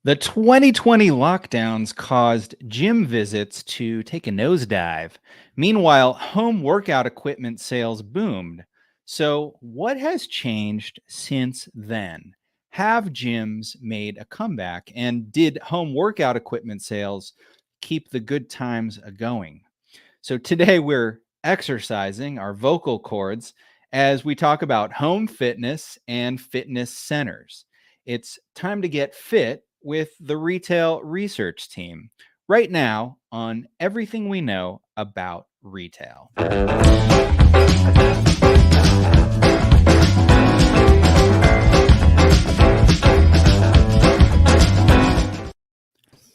The 2020 lockdowns caused gym visits to take a nosedive. Meanwhile, home workout equipment sales boomed. So, what has changed since then? Have gyms made a comeback? And did home workout equipment sales keep the good times a going? So, today we're exercising our vocal cords as we talk about home fitness and fitness centers. It's time to get fit with the retail research team right now on everything we know about retail.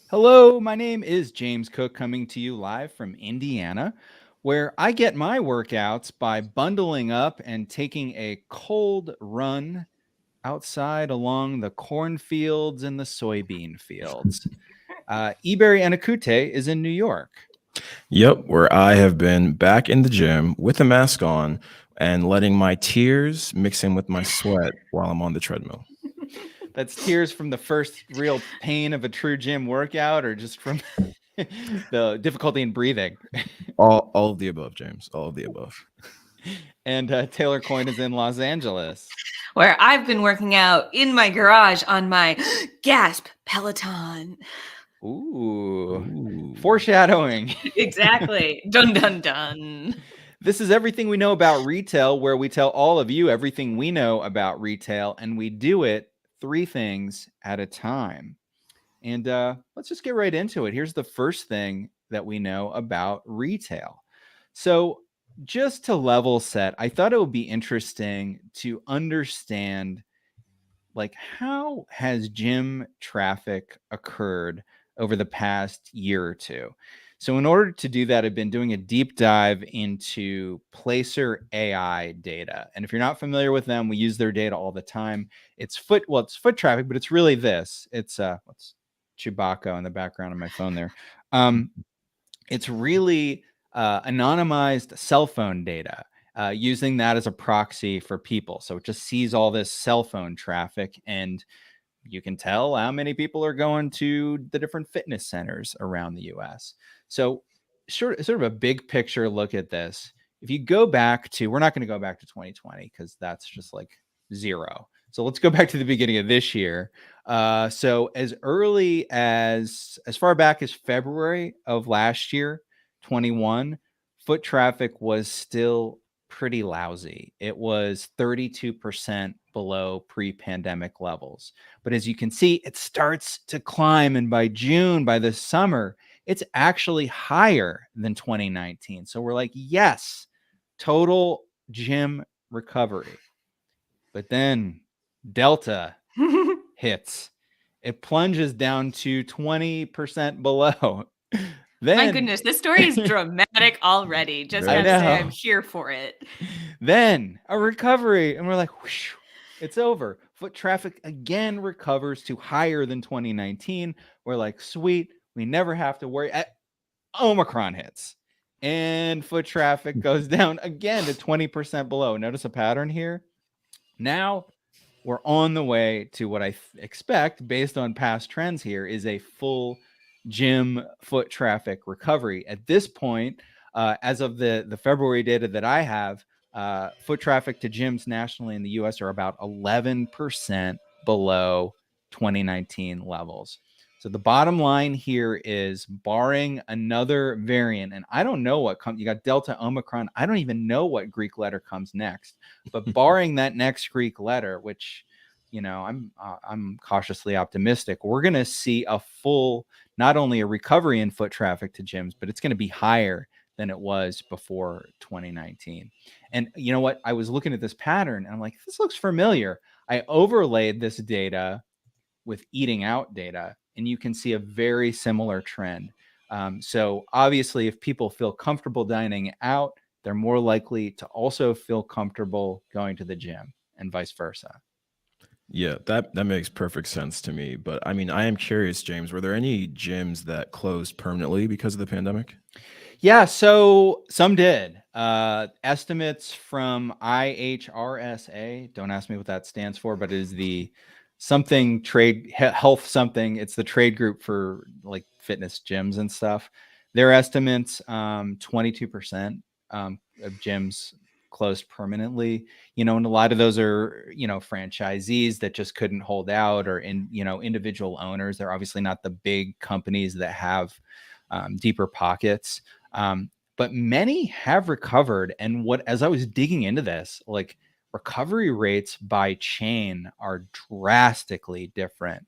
Hello, my name is James Cook, coming to you live from Indiana, where I get my workouts by bundling up and taking a cold run outside along the cornfields and the soybean fields. Ebere Anokute is in New York. Yep, where I have been back in the gym with a mask on and letting my tears mix in with my sweat while I'm on the treadmill. That's tears from the first real pain of a true gym workout, or just from the difficulty in breathing. All of the above, James. All of the above. And Taylor Coyne is in Los Angeles. Where I've been working out in my garage on my gasp Peloton. Ooh. Foreshadowing. Exactly. Dun, dun, dun. This is everything we know about retail, where we tell all of you everything we know about retail, and we do it 3 things at a time. And let's just get right into it. Here's the first thing that we know about retail. So, just to level set, I thought it would be interesting to understand, like, how has gym traffic occurred over the past year or two. So, in order to do that, I've been doing a deep dive into Placer AI data. And if you're not familiar with them, we use their data all the time. It's foot traffic, but it's really this. It's what's Chewbacca in the background of my phone there. It's really anonymized cell phone data, using that as a proxy for people. So it just sees all this cell phone traffic, and you can tell how many people are going to the different fitness centers around the US. So sort of a big picture look at this. If you go back to, we're not going to go back to 2020 because that's just like zero. So let's go back to the beginning of this year. So as early as far back as February of last year, 21, foot traffic was still pretty lousy. It was 32% below pre-pandemic levels. But as you can see, it starts to climb. And by June, by the summer, it's actually higher than 2019. So we're like, yes, total gym recovery. But then Delta hits. It plunges down to 20% below. Then, my goodness, this story is dramatic already. Just gotta say, I'm here for it. Then a recovery, and we're like, whoosh, it's over. Foot traffic again recovers to higher than 2019. We're like, sweet, we never have to worry. Omicron hits, and foot traffic goes down again to 20% below. Notice a pattern here. Now we're on the way to what I expect, based on past trends here, is a full gym foot traffic recovery. At this point, as of the February data that I have, foot traffic to gyms nationally in the US are about 11% below 2019 levels. So the bottom line here is, barring another variant, and I don't know what comes, you got Delta, Omicron, I don't even know what Greek letter comes next, but barring that next Greek letter, which, you know, I'm cautiously optimistic, we're going to see a full, not only a recovery in foot traffic to gyms, but it's going to be higher than it was before 2019. And you know what? I was looking at this pattern and I'm like, this looks familiar. I overlaid this data with eating out data, and you can see a very similar trend. So obviously, if people feel comfortable dining out, they're more likely to also feel comfortable going to the gym, and vice versa. Yeah, that makes perfect sense to me. But I mean, I am curious, James, were there any gyms that closed permanently because of the pandemic? Yeah, so some did. Estimates from IHRSA, don't ask me what that stands for, but it is the something trade health something. It's the trade group for like fitness gyms and stuff. Their estimates, 22% of gyms closed permanently. And a lot of those are, franchisees that just couldn't hold out, or individual owners. They're obviously not the big companies that have deeper pockets. But many have recovered. And as I was digging into this, like, recovery rates by chain are drastically different.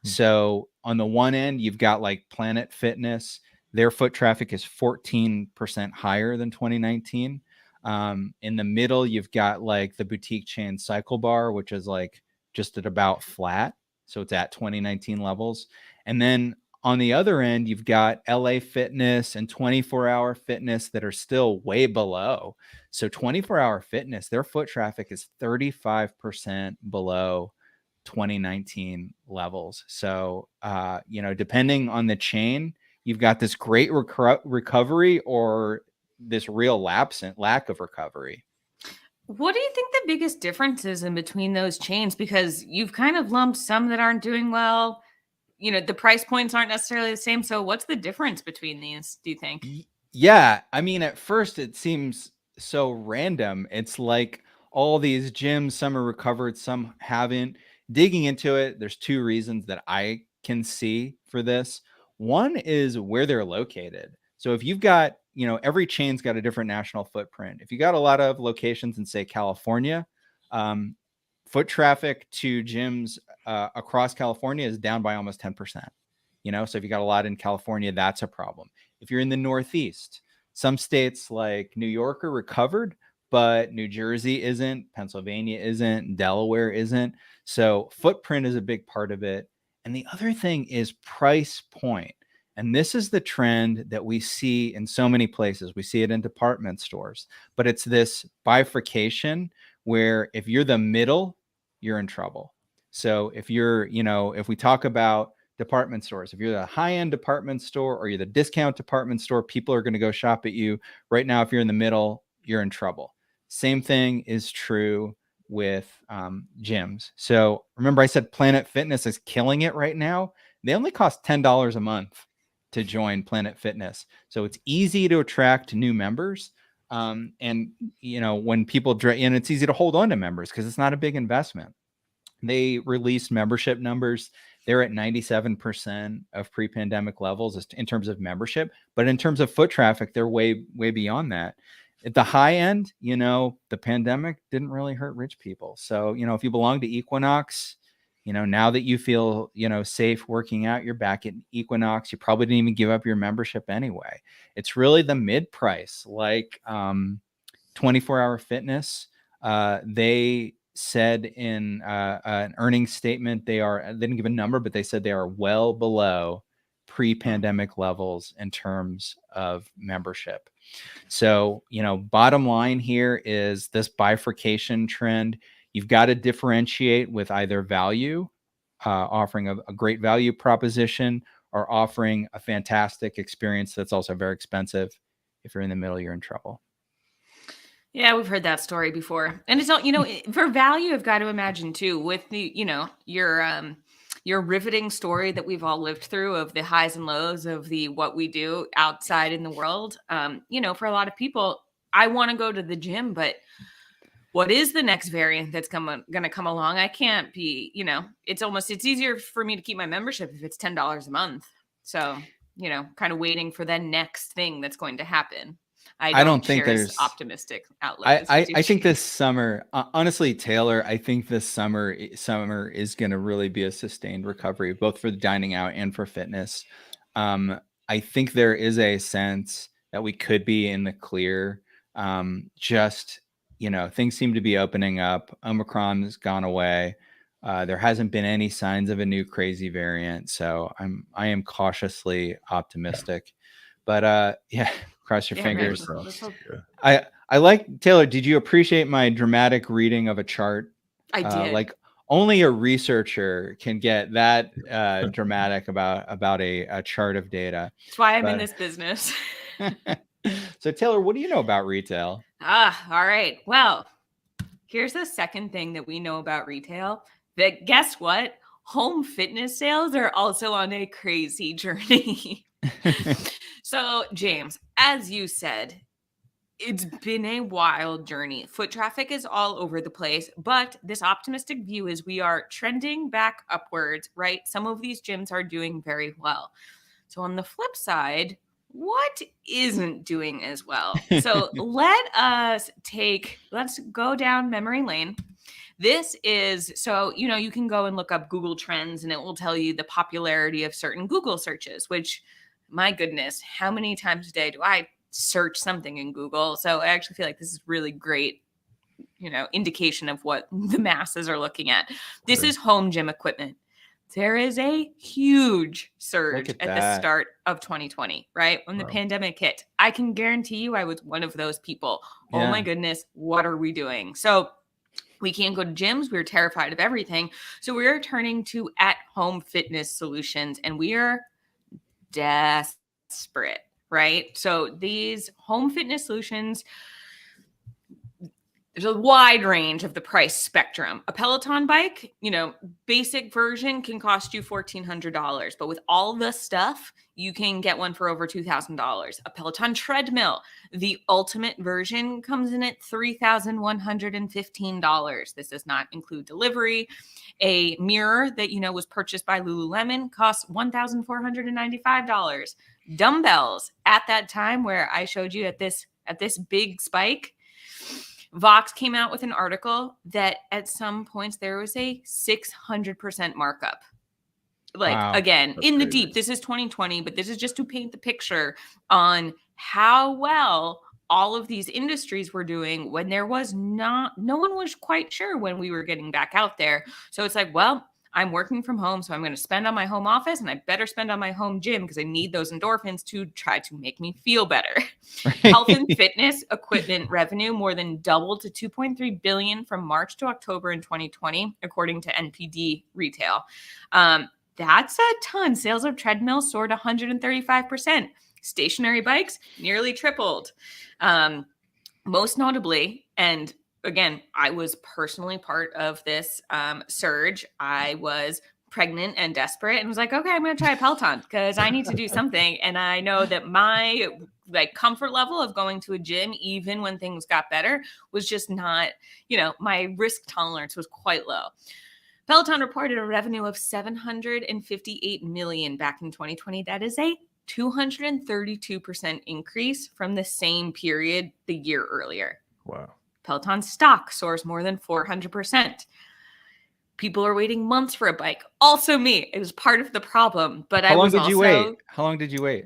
So on the one end, you've got like Planet Fitness. Their foot traffic is 14% higher than 2019. In the middle, you've got like the boutique chain Cycle Bar, which is like just at about flat. So it's at 2019 levels. And then on the other end, you've got LA Fitness and 24-hour Fitness that are still way below. So 24-hour Fitness, their foot traffic is 35% below 2019 levels. So, depending on the chain, you've got this great recovery or this real lack of recovery. What do you think the biggest difference is in between those chains? Because you've kind of lumped some that aren't doing well. The price points aren't necessarily the same. So what's the difference between these, do you think? Yeah. I mean, at first it seems so random. It's like all these gyms, some are recovered, some haven't. Digging into it, there's two reasons that I can see for this. One is where they're located. So if you've got, every chain's got a different national footprint. If you got a lot of locations in, say, California, foot traffic to gyms across California is down by almost 10%. So if you got a lot in California, that's a problem. If you're in the Northeast, some states like New York are recovered, but New Jersey isn't, Pennsylvania isn't, Delaware isn't. So footprint is a big part of it. And the other thing is price point. And this is the trend that we see in so many places. We see it in department stores, but it's this bifurcation where if you're the middle, you're in trouble. So if if we talk about department stores, if you're the high-end department store or you're the discount department store, people are going to go shop at you. Right now, if you're in the middle, you're in trouble. Same thing is true with gyms. So remember I said Planet Fitness is killing it right now. They only cost $10 a month to join Planet Fitness. So it's easy to attract new members. And when people and it's easy to hold on to members because it's not a big investment. They released membership numbers. They're at 97% of pre-pandemic levels in terms of membership, but in terms of foot traffic, they're way, way beyond that. At the high end, the pandemic didn't really hurt rich people. So, if you belong to Equinox, now that you feel, safe working out, you're back at Equinox. You probably didn't even give up your membership anyway. It's really the mid price, like 24-hour Fitness. They said in an earnings statement, they didn't give a number, but they said they are well below pre-pandemic levels in terms of membership. So, bottom line here is this bifurcation trend. You've got to differentiate with either value, offering a great value proposition, or offering a fantastic experience that's also very expensive. If you're in the middle, you're in trouble. Yeah, we've heard that story before. And it's all, for value, I've got to imagine too, with the, your riveting story that we've all lived through of the highs and lows of what we do outside in the world. For a lot of people, I want to go to the gym, but what is the next variant that's going to come along? I can't be, it's easier for me to keep my membership if it's $10 a month. So, kind of waiting for the next thing that's going to happen. I don't think there's optimistic outlook. I think this summer, honestly, Taylor, I think this summer is going to really be a sustained recovery, both for the dining out and for fitness. I think there is a sense that we could be in the clear. Things seem to be opening up. Omicron has gone away. There hasn't been any signs of a new crazy variant. So I am cautiously optimistic, but cross your fingers. I like, Taylor, did you appreciate my dramatic reading of a chart? I did. Like only a researcher can get that dramatic about a chart of data. That's why I'm in this business. So Taylor, what do you know about retail? All right. Well, here's the second thing that we know about retail. That guess what? home fitness sales are also on a crazy journey. So, James, as you said, it's been a wild journey. Foot traffic is all over the place, but this optimistic view is we are trending back upwards, right? Some of these gyms are doing very well. So on the flip side, what isn't doing as well? So let's go down memory lane. This is, so, you can go and look up Google Trends and it will tell you the popularity of certain Google searches, which, my goodness, how many times a day do I search something in Google? So I actually feel like this is really great, indication of what the masses are looking at. This is home gym equipment. There is a huge surge at the start of 2020, right? When the pandemic hit. I can guarantee you I was one of those people. Yeah. Oh my goodness, what are we doing? So we can't go to gyms. We're terrified of everything. So we're turning to at-home fitness solutions, and we are desperate, right? So these home fitness solutions, there's a wide range of the price spectrum. A Peloton bike, basic version can cost you $1,400, but with all the stuff, you can get one for over $2,000. A Peloton treadmill, the ultimate version, comes in at $3,115. This does not include delivery. A mirror that, was purchased by Lululemon costs $1,495. Dumbbells at that time where I showed you at this big spike, Vox came out with an article that at some points there was a 600% markup. Again, that's in the deep, this is 2020, but this is just to paint the picture on how well all of these industries were doing when no one was quite sure when we were getting back out there. So it's like, well, I'm working from home, so I'm going to spend on my home office, and I better spend on my home gym because I need those endorphins to try to make me feel better. Right. Health and fitness equipment revenue more than doubled to $2.3 billion from March to October in 2020, according to NPD Retail. That's a ton. Sales of treadmills soared 135%. Stationary bikes nearly tripled. Most notably, and again, I was personally part of this surge. I was pregnant and desperate and was like, okay, I'm going to try a Peloton because I need to do something. And I know that my comfort level of going to a gym, even when things got better, was just not, my risk tolerance was quite low. Peloton reported a revenue of $758 million back in 2020. That is a 232% increase from the same period the year earlier. Wow. Peloton stock soars more than 400%. People are waiting months for a bike. Also me. It was part of the problem. But How long did you wait?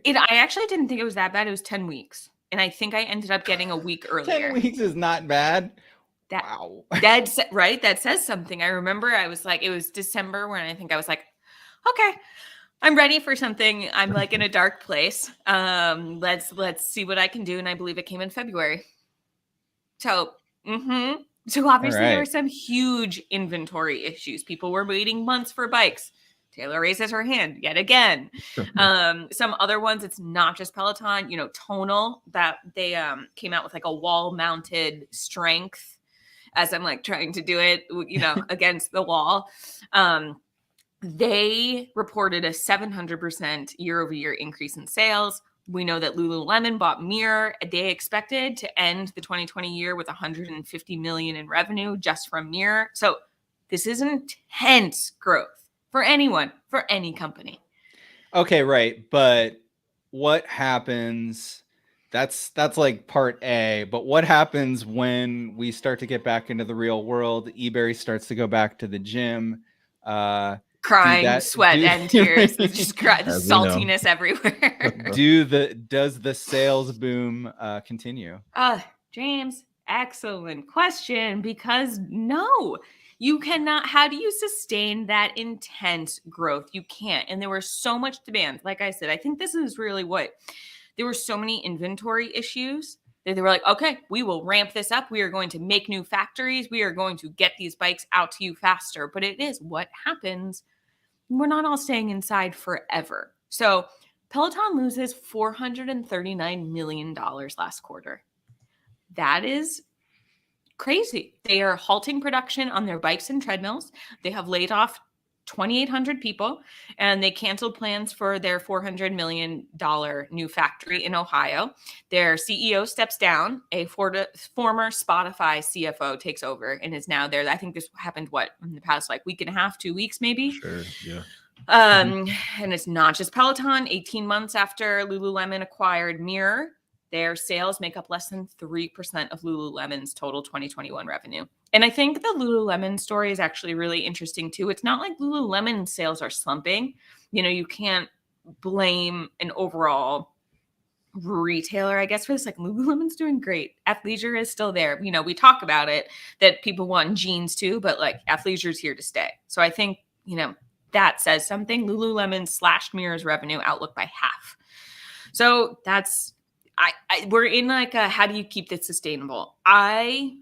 I actually didn't think it was that bad. It was 10 weeks. And I think I ended up getting a week earlier. 10 weeks is not bad. Wow. That's right. That says something. I remember I was like, it was December when I think I was like, okay, I'm ready for something. I'm in a dark place. Let's see what I can do. And I believe it came in February. So obviously there were some huge inventory issues. People were waiting months for bikes. Taylor raises her hand yet again. Some other ones, it's not just Peloton, Tonal, that they came out with a wall mounted strength as I'm trying to do it, against the wall. They reported a 700% year-over-year increase in sales. We know that Lululemon bought Mirror. They expected to end the 2020 year with $150 million in revenue just from Mirror. So this is intense growth for anyone, for any company. Okay, right. But what happens? That's part A. But what happens when we start to get back into the real world? Ebere starts to go back to the gym. Crying, sweat, and tears. Just saltiness everywhere. Does the sales boom continue? James, excellent question, because no, you cannot. How do you sustain that intense growth? You can't. And there was so much demand. Like I said, I think this is really there were so many inventory issues that they were like, okay, we will ramp this up. We are going to make new factories. We are going to get these bikes out to you faster. But it is what happens. We're not all staying inside forever. So Peloton loses $439 million last quarter. That is crazy. They are halting production on their bikes and treadmills. They have laid off 2,800 people, and they canceled plans for their $400 million new factory in Ohio. Their CEO steps down. A former Spotify CFO takes over and is now there. I think this happened, in the past week and a half, 2 weeks, maybe? Sure, yeah. And it's not just Peloton. 18 months after Lululemon acquired Mirror, their sales make up less than 3% of Lululemon's total 2021 revenue. And I think the Lululemon story is actually really interesting too. It's not like Lululemon sales are slumping. You can't blame an overall retailer, I guess, for this. Like, Lululemon's doing great. Athleisure is still there. We talk about it, that people want jeans too, but like athleisure is here to stay. So I think, that says something. Lululemon slashed Mirror's revenue outlook by half. So that's, we're in like a, how do you keep this sustainable? I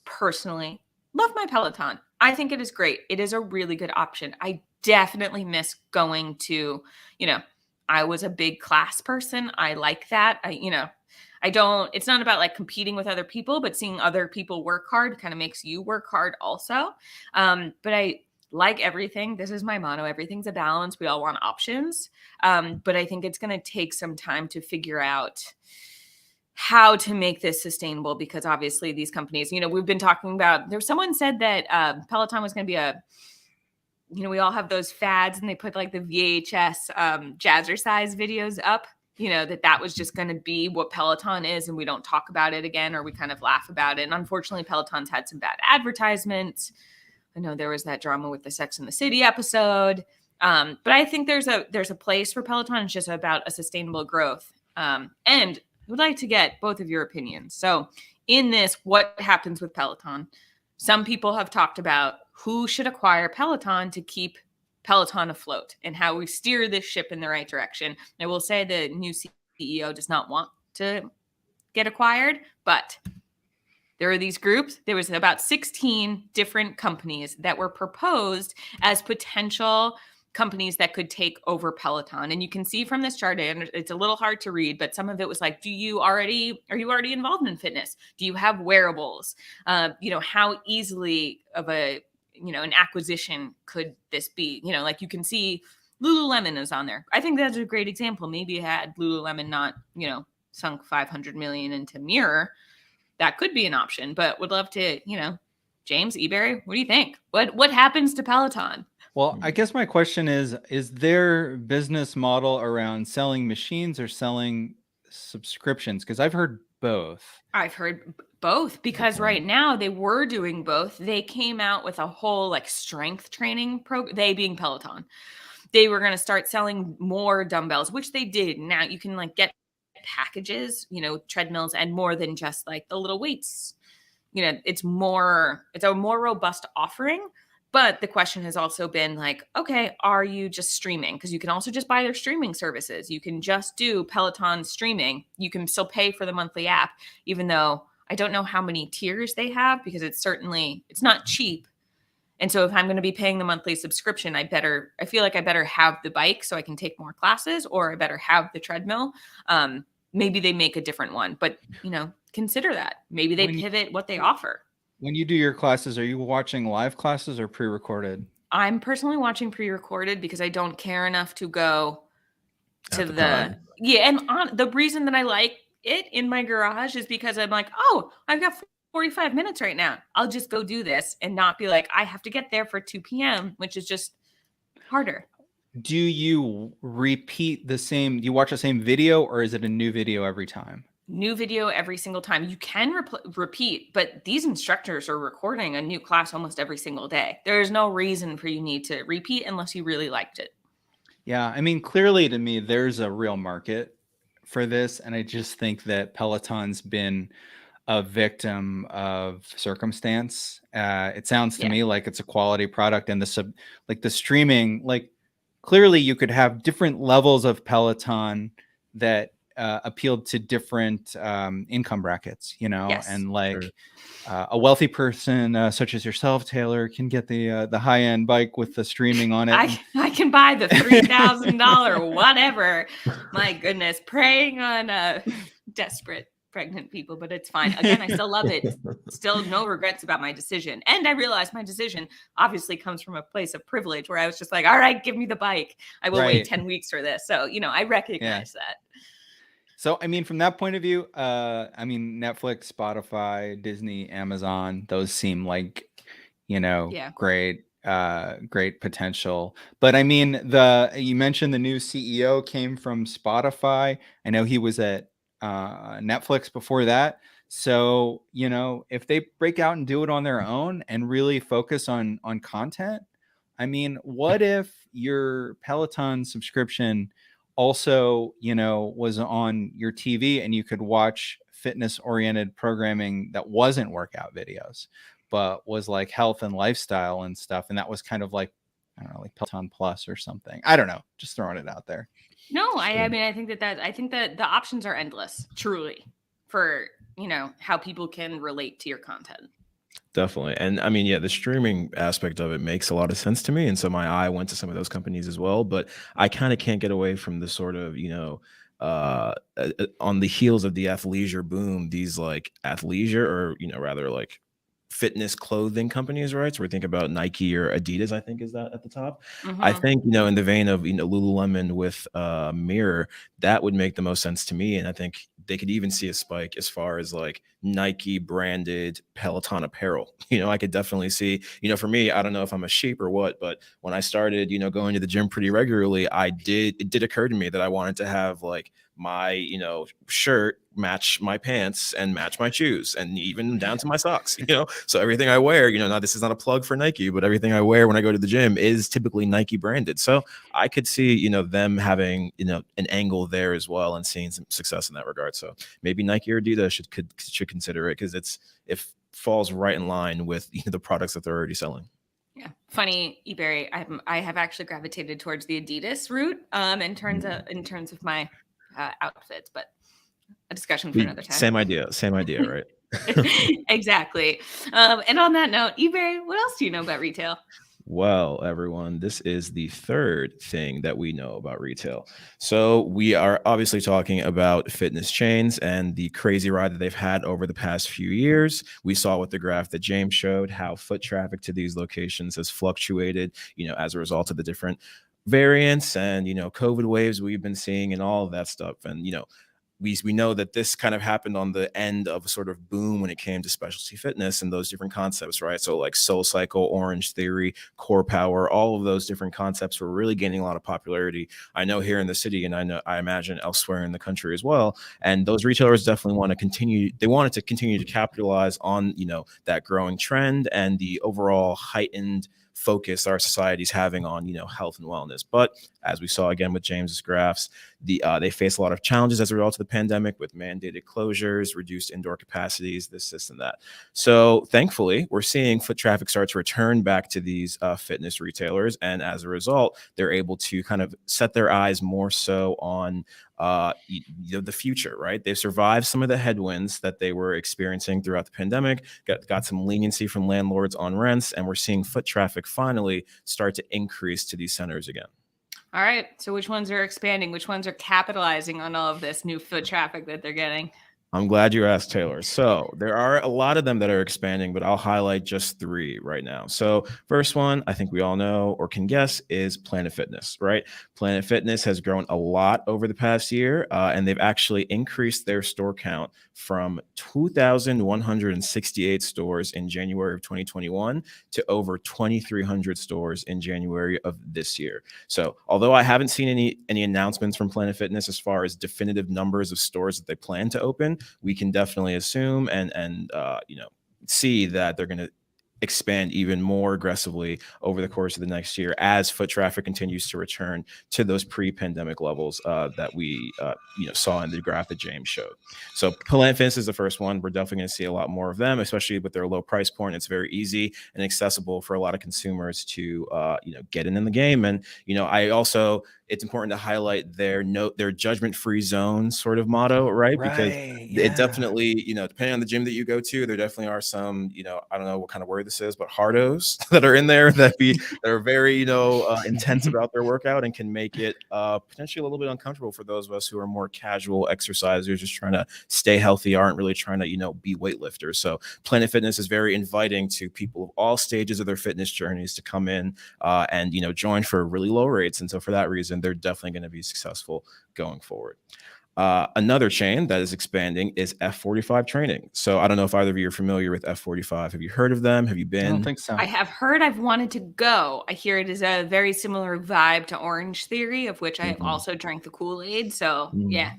personally love my Peloton. I think it is great. It is a really good option. I definitely miss going to, I was a big class person. I like that. It's not about like competing with other people, but seeing other people work hard kind of makes you work hard also. But I like everything. This is my motto. Everything's a balance. We all want options. But I think it's going to take some time to figure out how to make this sustainable, because obviously these companies, we've been talking about, someone said that Peloton was going to be we all have those fads and they put like the VHS jazzercise videos up, that was just going to be what Peloton is. And we don't talk about it again, or we kind of laugh about it. And unfortunately, Peloton's had some bad advertisements. I know there was that drama with the Sex and the City episode. But I think there's a place for Peloton. It's just about a sustainable growth. And I would like to get both of your opinions. So in this, what happens with Peloton? Some people have talked about who should acquire Peloton to keep Peloton afloat and how we steer this ship in the right direction. I will say the new CEO does not want to get acquired, but there are these groups. There was about 16 different companies that were proposed as potential companies that could take over Peloton. And you can see from this chart, and it's a little hard to read, but some of it was like, are you already involved in fitness? Do you have wearables? How easily of an acquisition could this be? Like you can see Lululemon is on there. I think that's a great example. Maybe had Lululemon not, sunk $500 million into Mirror, that could be an option, but would love to, James, Ebere, what do you think? What happens to Peloton? Well, I guess my question is their business model around selling machines or selling subscriptions? Because I've heard both. I've heard both, because right now they were doing both. They came out with a whole like strength training program, they being Peloton. They were going to start selling more dumbbells, which they did. Now you can like get packages, treadmills, and more than just like the little weights. It's a more robust offering. But the question has also been like, okay, are you just streaming? Because you can also just buy their streaming services. You can just do Peloton streaming. You can still pay for the monthly app, even though I don't know how many tiers they have, because it's not cheap. And so if I'm going to be paying the monthly subscription, I feel like I better have the bike so I can take more classes, or I better have the treadmill. Maybe they make a different one, but consider that. Maybe they pivot what they offer. When you do your classes, are you watching live classes or pre-recorded? I'm personally watching pre-recorded because I don't care enough to go to the and the reason that I like it in my garage is because I'm like, oh, I've got 45 minutes right now. I'll just go do this and not be like, I have to get there for 2 p.m., which is just harder. Do you repeat do you watch the same video, or is it a new video every time? New video every single time. You can repeat, but these instructors are recording a new class almost every single day. There is no reason for you need to repeat unless you really liked it. Yeah, I mean, clearly to me, there's a real market for this, and I just think that Peloton's been a victim of circumstance. It sounds to me like it's a quality product, and the streaming, like clearly you could have different levels of Peloton that appealed to different income brackets, and like a wealthy person such as yourself, Taylor, can get the high-end bike with the streaming on it. I can buy the $3,000 whatever. My goodness, preying on desperate pregnant people, but it's fine. Again, I still love it. Still no regrets about my decision. And I realized my decision obviously comes from a place of privilege where I was just like, all right, give me the bike. I will wait 10 weeks for this. So, I recognize that. So, I mean, from that point of view, I mean, Netflix, Spotify, Disney, Amazon, those seem like, great, great potential. But I mean, you mentioned the new CEO came from Spotify. I know he was at Netflix before that. So, if they break out and do it on their own and really focus on content, I mean, what if your Peloton subscription also, was on your TV and you could watch fitness-oriented programming that wasn't workout videos, but was like health and lifestyle and stuff. And that was kind of like, I don't know, like Peloton Plus or something. I don't know, just throwing it out there. No, I mean, I think that the options are endless, truly, for, how people can relate to your content. Definitely. And I mean, yeah, the streaming aspect of it makes a lot of sense to me. And so my eye went to some of those companies as well. But I kind of can't get away from the sort of, on the heels of the athleisure boom, these like athleisure or, rather like fitness clothing companies, right? So we think about Nike or Adidas, I think is that at the top. I think, in the vein of, Lululemon with Mirror, that would make the most sense to me. And I think they could even see a spike as far as like Nike branded Peloton apparel. I could definitely see, for me, I don't know if I'm a sheep or what, but when I started, going to the gym pretty regularly, it did occur to me that I wanted to have like my, shirt match my pants and match my shoes and even down to my socks, so everything I wear, now this is not a plug for Nike, but everything I wear when I go to the gym is typically Nike branded. So I could see, them having, an angle there as well and seeing some success in that regard. So maybe Nike or Adidas should consider it because it falls right in line with the products that they're already selling. Yeah, funny, Ebere. I have actually gravitated towards the Adidas route in terms of my outfits, but a discussion for another time. Same idea, right? Exactly. And on that note, Ebere, what else do you know about retail? Well, everyone, this is the third thing that we know about retail. So we are obviously talking about fitness chains and the crazy ride that they've had over the past few years. We saw with the graph that James showed how foot traffic to these locations has fluctuated, as a result of the different variants and, COVID waves we've been seeing and all of that stuff. And, we know that this kind of happened on the end of a sort of boom when it came to specialty fitness and those different concepts, right? So like Soul Cycle, Orange Theory, Core Power, all of those different concepts were really gaining a lot of popularity. I know here in the city, and I imagine elsewhere in the country as well. And those retailers definitely want to continue. They wanted to continue to capitalize on, that growing trend and the overall heightened focus our society's having on, health and wellness. But as we saw again with James's graphs, they face a lot of challenges as a result of the pandemic with mandated closures, reduced indoor capacities, this and that. So thankfully, we're seeing foot traffic start to return back to these fitness retailers. And as a result, they're able to kind of set their eyes more so on the future, right? They've survived some of the headwinds that they were experiencing throughout the pandemic, got some leniency from landlords on rents, and we're seeing foot traffic finally start to increase to these centers again. All right. So which ones are expanding? Which ones are capitalizing on all of this new foot traffic that they're getting? I'm glad you asked, Taylor. So there are a lot of them that are expanding, but I'll highlight just 3 right now. So first one, I think we all know or can guess, is Planet Fitness, right? Planet Fitness has grown a lot over the past year, and they've actually increased their store count from 2,168 stores in January of 2021 to over 2,300 stores in January of this year. So although I haven't seen any announcements from Planet Fitness as far as definitive numbers of stores that they plan to open, we can definitely assume and see that they're going to expand even more aggressively over the course of the next year as foot traffic continues to return to those pre-pandemic levels that we saw in the graph that James showed. So Planet Fitness is the first one. We're definitely going to see a lot more of them, especially with their low price point. It's very easy and accessible for a lot of consumers to get in the game. And I also it's important to highlight their judgment-free zone sort of motto, right? Because it definitely, depending on the gym that you go to, there definitely are some, I don't know what kind of word this is, but hardos that are in there that are very, intense about their workout and can make it potentially a little bit uncomfortable for those of us who are more casual exercisers, just trying to stay healthy, aren't really trying to, be weightlifters. So Planet Fitness is very inviting to people of all stages of their fitness journeys to come in and, join for really low rates. And so for that reason, they're definitely going to be successful going forward. Another chain that is expanding is F45 Training. So I don't know if either of you are familiar with F45. Have you heard of them? Have you been? I don't think so. I have heard. I've wanted to go. I hear it is a very similar vibe to Orange Theory, of which I have also drank the Kool-Aid. So yeah,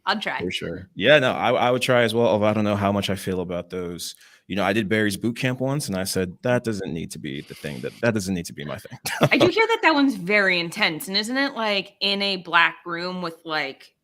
I'll try. For sure. Yeah, no, I would try as well. Although I don't know how much I feel about those. I did Barry's boot camp once, and I said that doesn't need to be the thing. That doesn't need to be my thing. I do hear that one's very intense, and isn't it like in a black room with like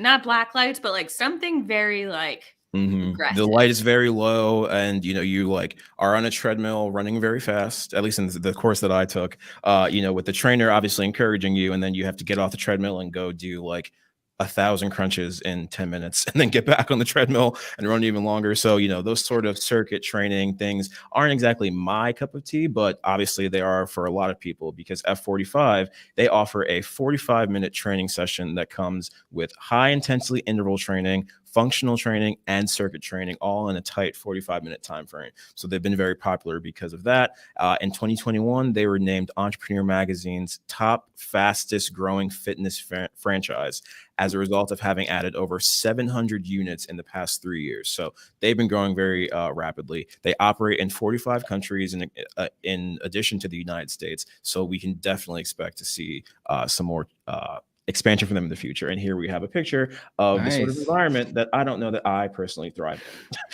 not black lights, but like something very like aggressive. The light is very low, and you like are on a treadmill running very fast, at least in the course that I took, with the trainer obviously encouraging you, and then you have to get off the treadmill and go do like 1,000 crunches in 10 minutes and then get back on the treadmill and run even longer. So, those sort of circuit training things aren't exactly my cup of tea, but obviously they are for a lot of people, because F45, they offer a 45-minute training session that comes with high intensity interval training, functional training, and circuit training, all in a tight 45-minute time frame. So they've been very popular because of that. In 2021, they were named Entrepreneur Magazine's top fastest growing fitness franchise as a result of having added over 700 units in the past 3 years. So they've been growing very rapidly. They operate in 45 countries in addition to the United States. So we can definitely expect to see some more expansion for them in the future. And here we have a picture of the sort of environment that I don't know that I personally thrive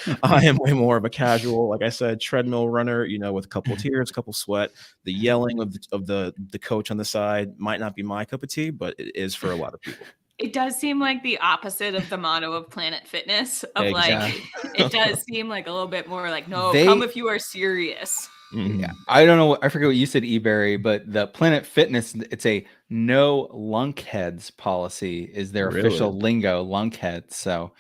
in. I am way more of a casual, like I said, treadmill runner, with a couple of tears, a couple sweat. The yelling of the coach on the side might not be my cup of tea, but it is for a lot of people. It does seem like the opposite of the motto of Planet Fitness, of like, it does seem like a little bit more like, no, come if you are serious. Yeah, I don't know. I forget what you said, Ebere, but the Planet Fitness, it's a no lunkheads policy is their official lingo, lunkheads. So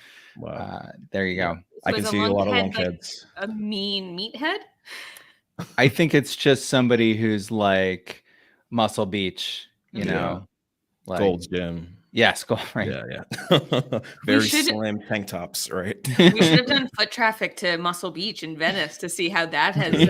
there you go. I can see a lot of lunkheads. Like a mean meathead? I think it's just somebody who's like Muscle Beach, like Gold's Gym. Yes, right. Yeah. Very slim tank tops, right? We should have done foot traffic to Muscle Beach in Venice to see how that has,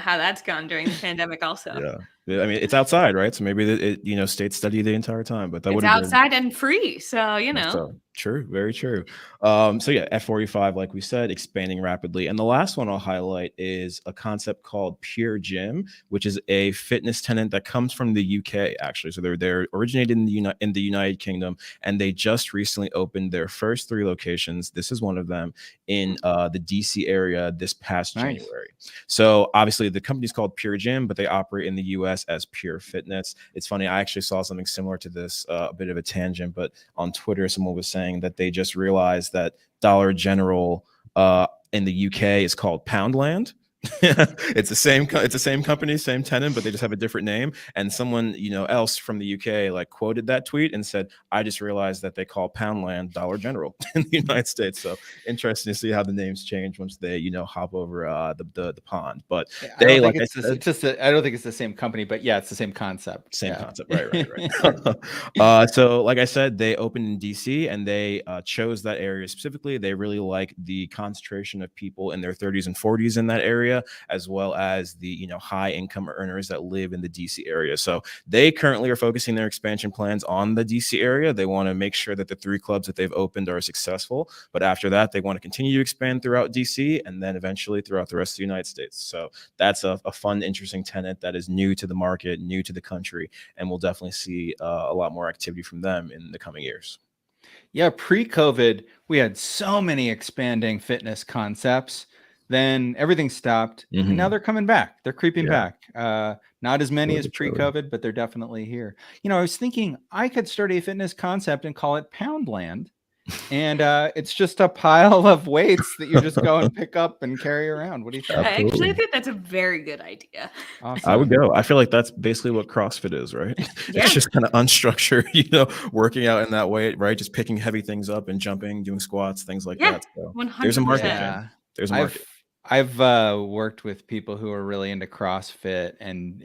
how that's gone during the pandemic also. Yeah, I mean, it's outside, right? So maybe it, stayed steady the entire time, but that would it's outside and free. So, So, true. Very true. So yeah, F45, like we said, expanding rapidly. And the last one I'll highlight is a concept called Pure Gym, which is a fitness tenant that comes from the UK, actually. So they're originated in the United Kingdom, and they just recently opened their first 3 locations. This is one of them in the DC area this past January. So obviously the company's called Pure Gym, but they operate in the US as Pure Fitness. It's funny, I actually saw something similar to this, a bit of a tangent, but on Twitter, someone was saying that they just realized that Dollar General in the UK is called Poundland. It's the same company, same tenant, but they just have a different name. And someone else from the UK like quoted that tweet and said, "I just realized that they call Poundland Dollar General in the United States." So interesting to see how the names change once they hop over the pond. But they I don't think it's the same company, but yeah, it's the same concept. Concept, right. So like I said, they opened in DC, and they chose that area specifically. They really like the concentration of people in their 30s and 40s in that area, as well as the high income earners that live in the DC area. So they currently are focusing their expansion plans on the DC area. They want to make sure that the 3 clubs that they've opened are successful, but after that they want to continue to expand throughout DC and then eventually throughout the rest of the United States. So that's a fun, interesting tenant that is new to the market, new to the country, and we'll definitely see a lot more activity from them in the coming years. Yeah, pre-COVID, we had so many expanding fitness concepts. Then everything stopped, and now they're coming back. They're creeping back. Not as many as pre-COVID, but they're definitely here. I was thinking I could start a fitness concept and call it Poundland, And it's just a pile of weights that you just go and pick up and carry around. What do you think? I actually Absolutely. think that's a very good idea. Awesome. I would go. I feel like that's basically what CrossFit is, right? Yeah. It's just kind of unstructured, working out in that way, right? Just picking heavy things up and jumping, doing squats, things like Yeah, that. So 100%. there's a market. Yeah. Jen. There's a market. I've worked with people who are really into CrossFit, and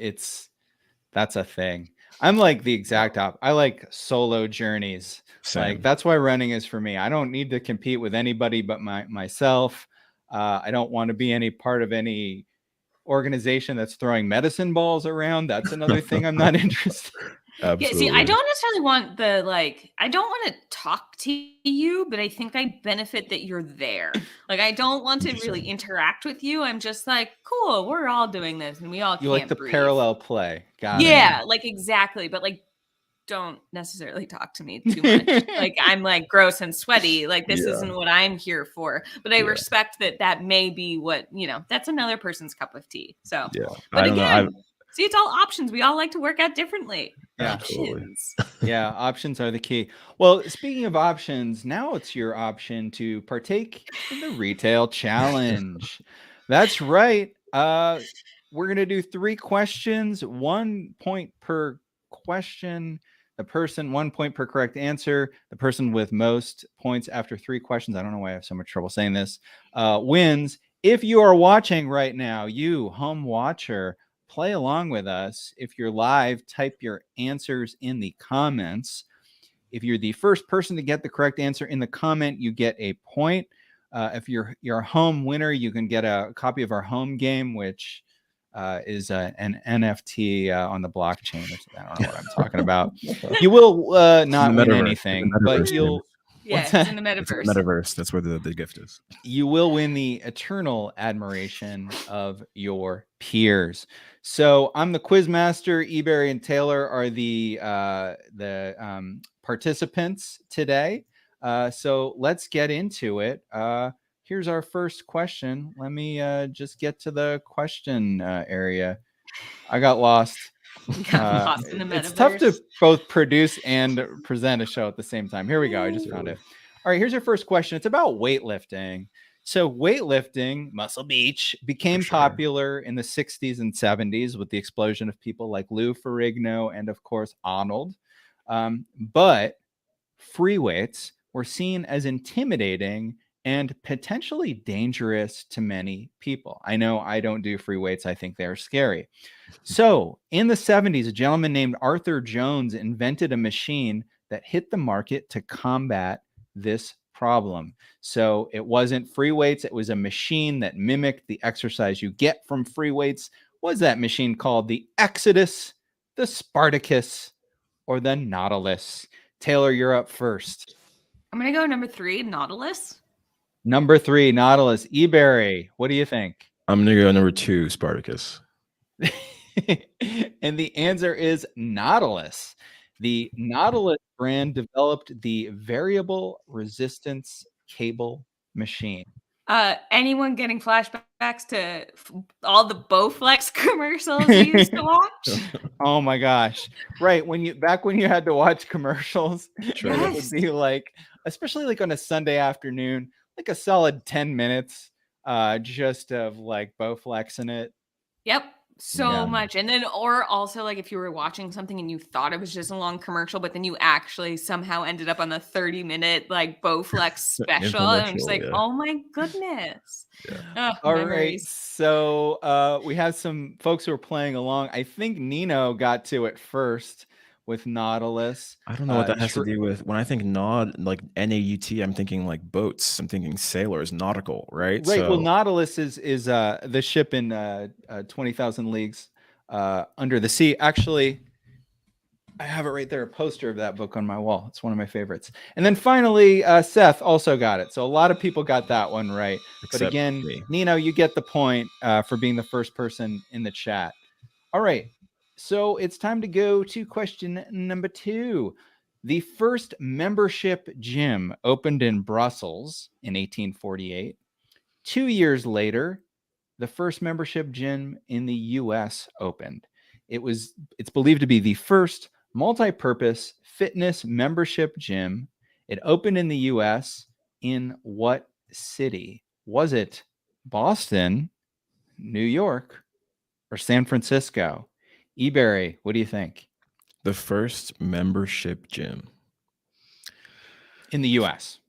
that's a thing. I'm like the exact I like solo journeys. Same. Like that's why running is for me. I don't need to compete with anybody but myself. I don't want to be any part of any organization that's throwing medicine balls around. That's another thing I'm not interested in. Absolutely. Yeah, see, I don't necessarily want I don't want to talk to you, but I think I benefit that you're there. Like, I don't want to really interact with you. I'm just like, cool, we're all doing this and we all You can't like the breathe. parallel play. Got it. Yeah, like exactly. But like, don't necessarily talk to me too much. Like, I'm like gross and sweaty. Like, this isn't what I'm here for. But I respect that may be what, that's another person's cup of tea. So, Yeah. but I don't again, know. see, it's all options. We all like to work out differently. Yeah. Options. Yeah, options are the key. Well, speaking of options, now it's your option to partake in the retail challenge. That's right. We're going to do 3 questions, 1 point per question. The person, 1 point per correct answer. The person with most points after 3 questions, I don't know why I have so much trouble saying this, wins. If you are watching right now, you home watcher, play along with us. If you're live, type your answers in the comments. If you're the first person to get the correct answer in the comment, you get a point. If you're a home winner, you can get a copy of our home game, which is an NFT on the blockchain. I don't know what I'm talking about. You will not win anything, but you'll. Yeah, it's in the metaverse. It's in the metaverse. That's where the gift is. You will win the eternal admiration of your peers. So I'm the quiz master. Ebere and Taylor are the participants today. So let's get into it. Here's our first question. Let me just get to the question area. I got lost. Lost in the metaverse. It's tough to both produce and present a show at the same time. Here we go. I just found it. All right, here's your first question. It's about weightlifting. So weightlifting, Muscle Beach, became popular in the 60s and 70s with the explosion of people like Lou Ferrigno and, of course, Arnold. But free weights were seen as intimidating and potentially dangerous to many people. I know I don't do free weights. I think they're scary. So in the 70s, a gentleman named Arthur Jones invented a machine that hit the market to combat this problem. So it wasn't free weights. It was a machine that mimicked the exercise you get from free weights. Was that machine called the Exodus, the Spartacus, or the Nautilus? Taylor, you're up first. I'm going to go number 3, Nautilus. Number 3, Nautilus. Ebere, what do you think? I'm going to go number 2, Spartacus. And the answer is Nautilus. The Nautilus brand developed the variable resistance cable machine. Anyone getting flashbacks to all the Bowflex commercials you used to watch? Oh my gosh. Right. When you had to watch commercials, it would be like, especially like on a Sunday afternoon, like a solid 10 minutes just of like Bowflex in it. Yep. So much. And then, or also like if you were watching something and you thought it was just a long commercial, but then you actually somehow ended up on the 30-minute like Bowflex special. And I'm just like, oh my goodness. Yeah. All right. So we have some folks who are playing along. I think Nino got to it first with Nautilus. I don't know what that has to do with. When I think like N-A-U-T, I'm thinking like boats. I'm thinking sailors, nautical, right? Right. Well, Nautilus is the ship in 20,000 Leagues Under the Sea. Actually, I have it right there, a poster of that book on my wall. It's one of my favorites. And then finally, Seth also got it. So a lot of people got that one right. But again, Nino, you get the point for being the first person in the chat. All right. So it's time to go to question number 2. The first membership gym opened in Brussels in 1848. 2 years later, the first membership gym in the U.S. opened. It's believed to be the first multi-purpose fitness membership gym. It opened in the US. In what city? Was it Boston, New York, or San Francisco? Ebere, what do you think? The first membership gym. In the US.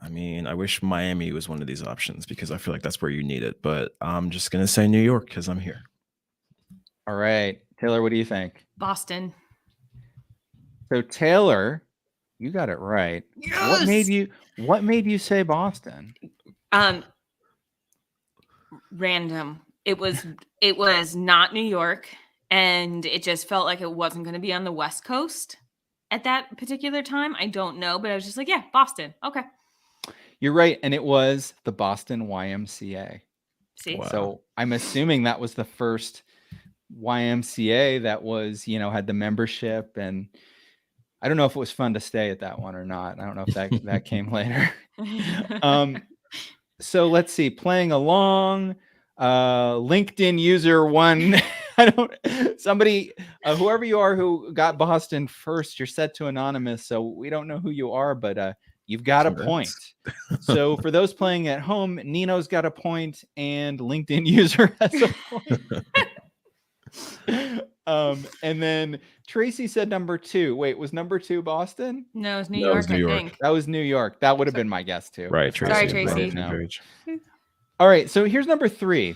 I mean, I wish Miami was one of these options because I feel like that's where you need it. But I'm just going to say New York because I'm here. All right. Taylor, what do you think? Boston. So Taylor, you got it right. Yes! What made you say Boston? Random. It was not New York, and it just felt like it wasn't going to be on the West Coast at that particular time. I don't know, but I was just like, yeah, Boston. Okay. You're right, and it was the Boston YMCA. See? Wow. So I'm assuming that was the first YMCA that was, had the membership, and I don't know if it was fun to stay at that one or not. I don't know if that came later. So let's see, playing along, LinkedIn user one. Somebody, whoever you are who got Boston first, you're set to anonymous. So we don't know who you are, but you've got a point. So for those playing at home, Nino's got a point and LinkedIn user has a point. And then Tracy said number 2. Wait, was number 2 Boston? No, it was New York, I think. That was New York. That would have been my guess too. Right, Tracy. Sorry, Tracy. No. All right, so here's number 3.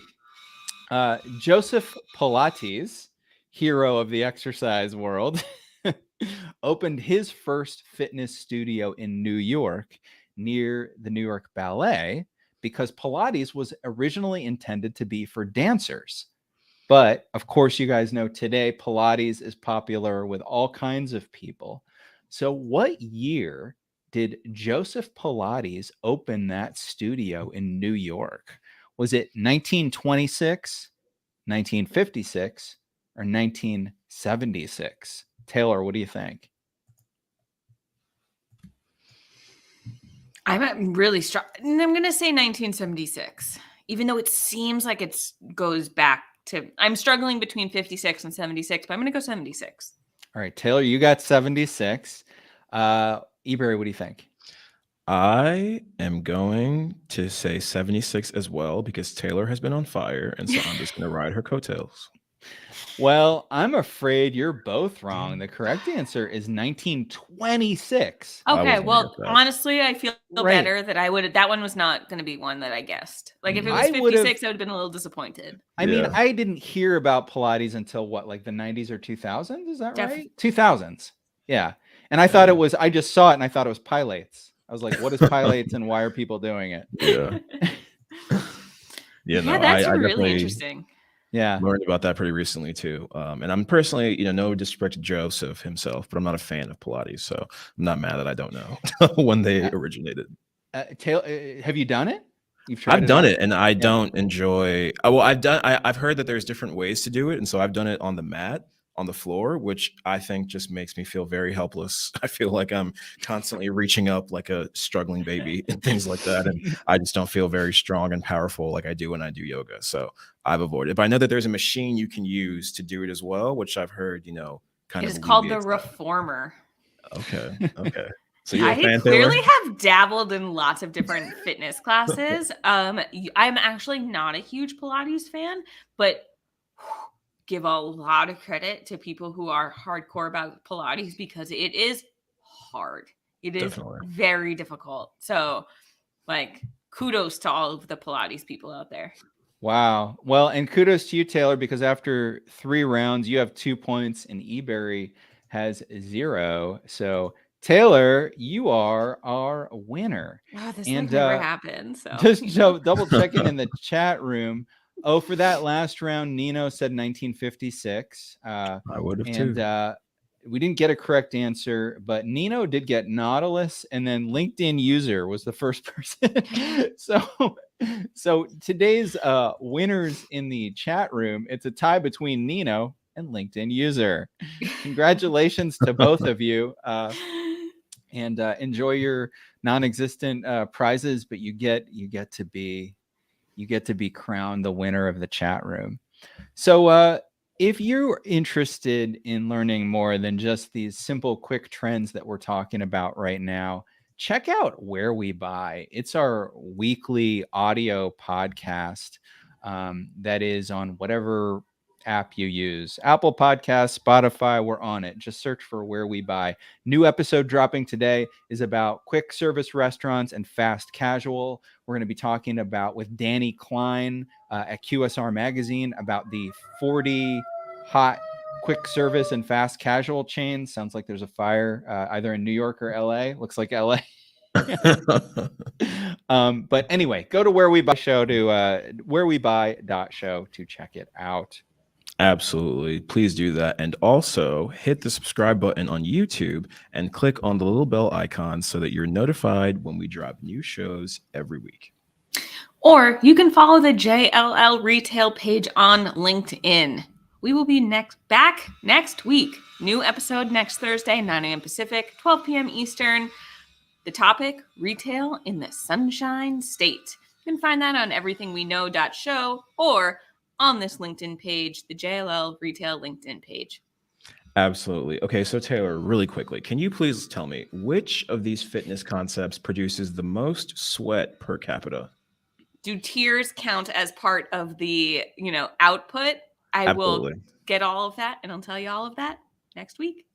Joseph Pilates, hero of the exercise world, opened his first fitness studio in New York near the New York Ballet because Pilates was originally intended to be for dancers. But of course, you guys know today Pilates is popular with all kinds of people. So what year did Joseph Pilates open that studio in New York? Was it 1926, 1956, or 1976? Taylor, what do you think? I'm really strong. I'm going to say 1976, even though it seems like it goes back to, I'm struggling between 56 and 76, but I'm going to go 76. All right, Taylor, you got 76. Ebere, what do you think? I am going to say 76 as well because Taylor has been on fire, and so I'm just going to ride her coattails. Well, I'm afraid you're both wrong. The correct answer is 1926. Okay, well, honestly, I feel better that that one was not going to be one that I guessed. Like if it was 56, I would have been a little disappointed. I mean, I didn't hear about Pilates until like the 90s or 2000s? Is that right? 2000s. Yeah. And I thought it was, I just saw it and I thought it was Pilates. I was like, what is Pilates and why are people doing it? Yeah. That's really interesting. Yeah. Learned about that pretty recently too. And I'm personally, no disrespect to Joseph himself, but I'm not a fan of Pilates. So I'm not mad that I don't know when they originated. Have you done it? I've done it and I don't enjoy. I've heard that there's different ways to do it. And so I've done it on the mat, on the floor, which I think just makes me feel very helpless. I feel like I'm constantly reaching up like a struggling baby and things like that. And I just don't feel very strong and powerful like I do when I do yoga. So I've avoided it. But I know that there's a machine you can use to do it as well, which I've heard, kind of. It is called the Reformer. Okay. So you're I a fan, clearly Taylor? have dabbled in lots of different fitness classes. I'm actually not a huge Pilates fan, but give a lot of credit to people who are hardcore about Pilates because it is hard. It is very difficult. So, kudos to all of the Pilates people out there. Wow. Well, and kudos to you, Taylor, because after 3 rounds, you have 2 points and Ebere has 0. So Taylor, you are our winner. Wow, this never happened. So just double checking in the chat room. Oh, for that last round, Nino said 1956. I would have too. And we didn't get a correct answer, but Nino did get Nautilus, and then LinkedIn user was the first person. So today's winners in the chat room, it's a tie between Nino and LinkedIn user. Congratulations to both of you. And enjoy your non-existent prizes, but you get to be crowned the winner of the chat room. So if you're interested in learning more than just these simple quick trends that we're talking about right now, check out Where We Buy. It's our weekly audio podcast that is on whatever app you use. Apple Podcasts, Spotify, we're on it. Just search for Where We Buy. New episode dropping today is about quick service restaurants and fast casual. We're going to be talking about with Danny Klein at QSR Magazine about the 40 hot quick service and fast casual chains. Sounds like there's a fire either in New York or LA. Looks like LA. But anyway, go to Where We Buy show to wherewebuy.show to check it out. Absolutely. Please do that. And also hit the subscribe button on YouTube and click on the little bell icon so that you're notified when we drop new shows every week. Or you can follow the JLL retail page on LinkedIn. We will be back next week. New episode next Thursday, 9 a.m. Pacific, 12 p.m. Eastern. The topic, retail in the Sunshine State. You can find that on everythingweknow.show or on this LinkedIn page, the JLL Retail LinkedIn page. Absolutely. Okay, so Taylor, really quickly, can you please tell me which of these fitness concepts produces the most sweat per capita? Do tiers count as part of the, output? I Absolutely. will get all of that and I'll tell you all of that next week.